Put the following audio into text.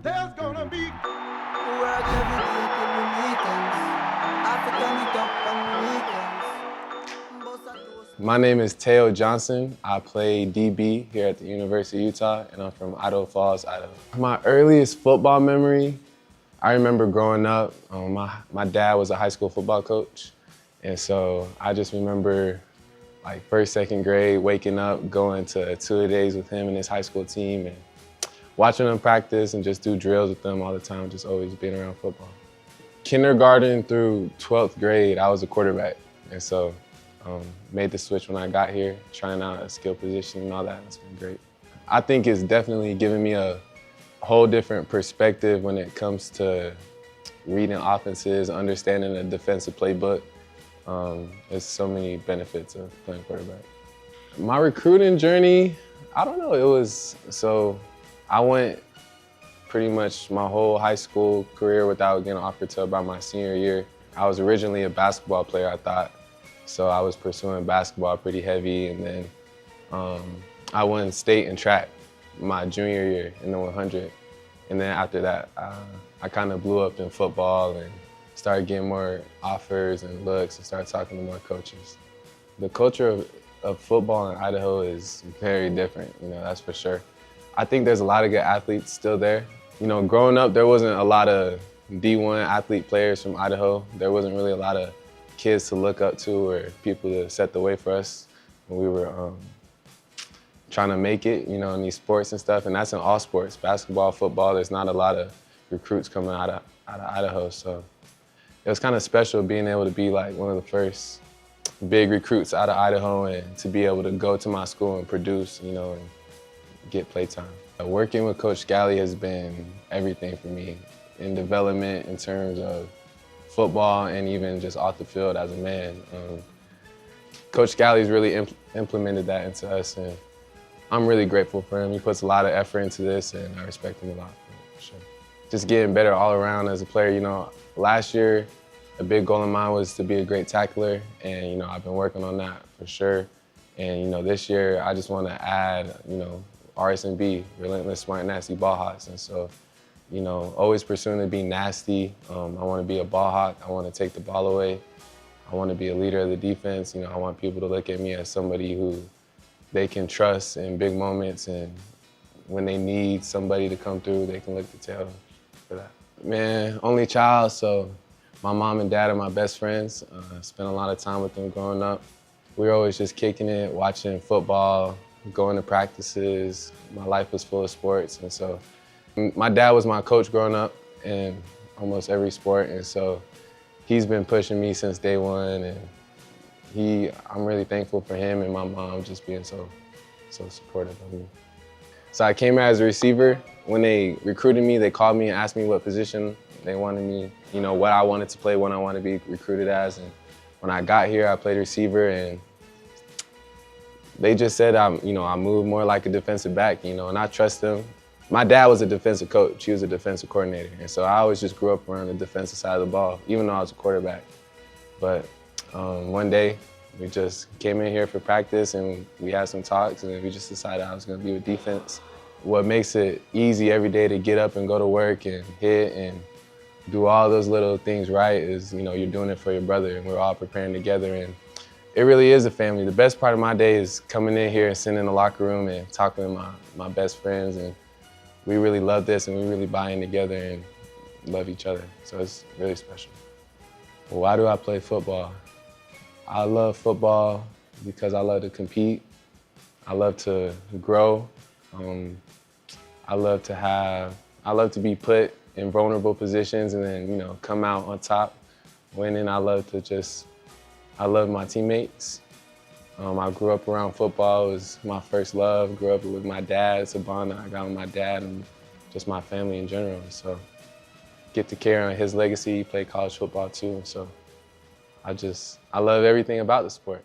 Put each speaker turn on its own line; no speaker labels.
There's gonna be
Work every day till the weekends. Africa meet up on the weekends. Boss a toast.
My name is Tao Johnson. I play DB here at the University of Utah, and I'm from Idaho Falls, Idaho. My earliest football memory, I remember growing up, my dad was a high school football coach, and so I just remember like first, second grade, waking up, going to two-a-days with him and his high school team, and watching them practice and just do drills with them all the time, just always being around football. Kindergarten through 12th grade, I was a quarterback, and so made the switch when I got here, trying out a skill position and all that. It's been great. I think it's definitely given me a whole different perspective when it comes to reading offenses, understanding the defensive playbook. There's so many benefits of playing quarterback. My recruiting journey, I don't know, I went pretty much my whole high school career without getting offered till about my senior year. I was originally a basketball player, I thought. So I was pursuing basketball pretty heavy, and then I won state and track my junior year in the 100. And then after that, I kind of blew up in football and started getting more offers and looks and started talking to more coaches. The culture of football in Idaho is very different, that's for sure. I think there's a lot of good athletes still there. Growing up, there wasn't a lot of D1 athlete players from Idaho. There wasn't really a lot of kids to look up to or people to set the way for us when we were trying to make it, in these sports and stuff. And that's in all sports, basketball, football. There's not a lot of recruits coming out of Idaho. So it was kind of special being able to be like one of the first big recruits out of Idaho and to be able to go to my school and produce, and get playtime. Working with Coach Scally has been everything for me in development in terms of football and even just off the field as a man. Coach Scally's really implemented that into us, and I'm really grateful for him. He puts a lot of effort into this, and I respect him a lot for sure. Just getting better all around as a player. Last year, a big goal of mine was to be a great tackler, and I've been working on that for sure. And this year, I just want to add, RSB, relentless, smart, nasty ball hawks. And so, always pursuing to be nasty. I want to be a ball hawk. I want to take the ball away. I want to be a leader of the defense. I want people to look at me as somebody who they can trust in big moments, and when they need somebody to come through, they can look to Tao for that. Man, only child, so my mom and dad are my best friends. Spent a lot of time with them growing up. We were always just kicking it, watching football, going to practices. My life was full of sports, and so my dad was my coach growing up in almost every sport, and so he's been pushing me since day one, and I'm really thankful for him and my mom just being so supportive of me. So I came as a receiver. When they recruited me, they called me and asked me what position they wanted me, what I wanted to play, what I wanted to be recruited as. And when I got here, I played receiver, and they just said I move more like a defensive back, and I trust them. My dad was a defensive coach. He was a defensive coordinator. And so I always just grew up around the defensive side of the ball, even though I was a quarterback. But one day, we just came in here for practice, and we had some talks, and we just decided I was going to be with defense. What makes it easy every day to get up and go to work and hit and do all those little things right is, you're doing it for your brother, and we're all preparing together. And it really is a family. The best part of my day is coming in here and sitting in the locker room and talking to my best friends. And we really love this, and we really buy in together and love each other. So it's really special. Why do I play football? I love football because I love to compete. I love to grow. I love to be put in vulnerable positions and then, come out on top, winning. I love my teammates. I grew up around football. It was my first love. Grew up with my dad. It's a bond that I got with my dad and just my family in general. So get to carry on his legacy. He played college football too. So I love everything about the sport.